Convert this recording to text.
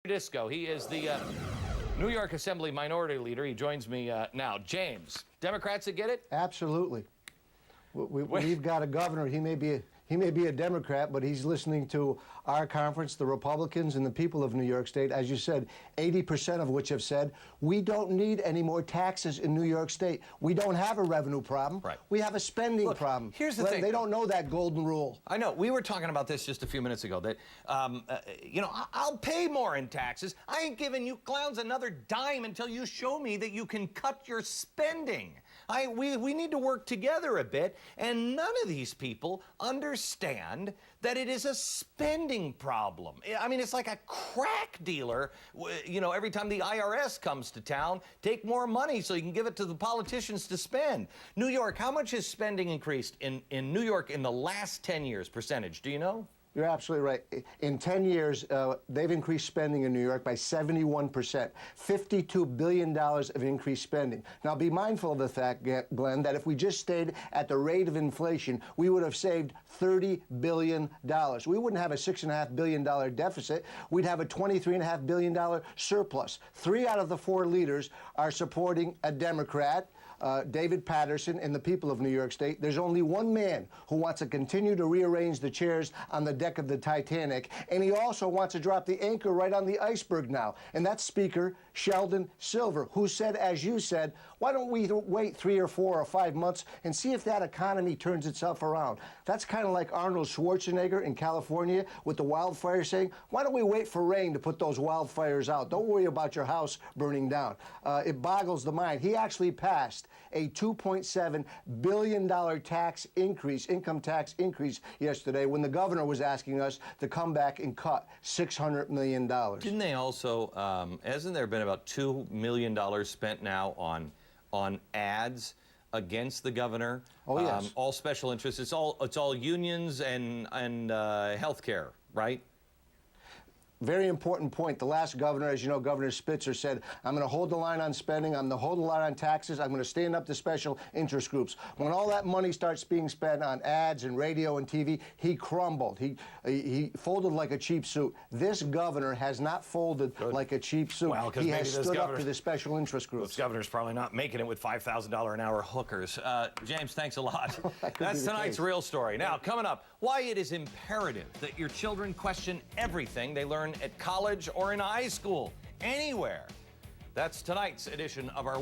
Tedisco. He is the New York Assembly Minority Leader. He joins me now. James, Democrats that get it? Absolutely. We've got a governor. He may be a Democrat, but he's listening to our conference, the Republicans and the people of New York State. As you said, 80% of which have said, we don't need any more taxes in New York State. We don't have a revenue problem. Right. We have a spending problem. Here's the thing. They don't know that golden rule. I know. We were talking about this just a few minutes ago, that, I'll pay more in taxes. I ain't giving you clowns another dime until you show me that you can cut your spending. We need to work together a bit, and none of these people understand that it is a spending problem. I mean, it's like a crack dealer, every time the IRS comes to town, take more money so you can give it to the politicians to spend. New York, how much has spending increased in New York in the last 10 years, percentage? Do you know? You're absolutely right. In 10 years, they've increased spending in New York by 71%, $52 billion of increased spending. Now, be mindful of the fact, Glenn, that if we just stayed at the rate of inflation, we would have saved $30 billion. We wouldn't have a $6.5 billion deficit. We'd have a $23.5 billion surplus. 3 out of the 4 leaders are supporting a Democrat, David Paterson, and the people of New York State. There's only one man who wants to continue to rearrange the chairs on the deck of the Titanic, and he also wants to drop the anchor right on the iceberg now, and that's Speaker Sheldon Silver, who said, as you said, why don't we wait 3 or 4 or 5 months and see if that economy turns itself around? That's kind of like Arnold Schwarzenegger in California with the wildfires saying, why don't we wait for rain to put those wildfires out? Don't worry about your house burning down. It boggles the mind. He actually passed a $2.7 billion tax increase, income tax increase yesterday when the governor was asking us to come back and cut $600 million. Didn't they also, hasn't there been about $2 million spent now on ads against the governor? Oh, yes. All special interests. It's all unions and healthcare, right? Very important point. The last governor, as you know, Governor Spitzer said, I'm going to hold the line on spending, I'm going to hold the line on taxes, I'm going to stand up to special interest groups. When all that money starts being spent on ads and radio and TV, he crumbled. He folded like a cheap suit. This governor has not folded like a cheap suit. Well, he has stood up to the special interest groups. This governor's probably not making it with $5,000 an hour hookers. James, thanks a lot. That's tonight's real story. Now, coming up, why it is imperative that your children question everything they learn at college or in high school, anywhere. That's tonight's edition of our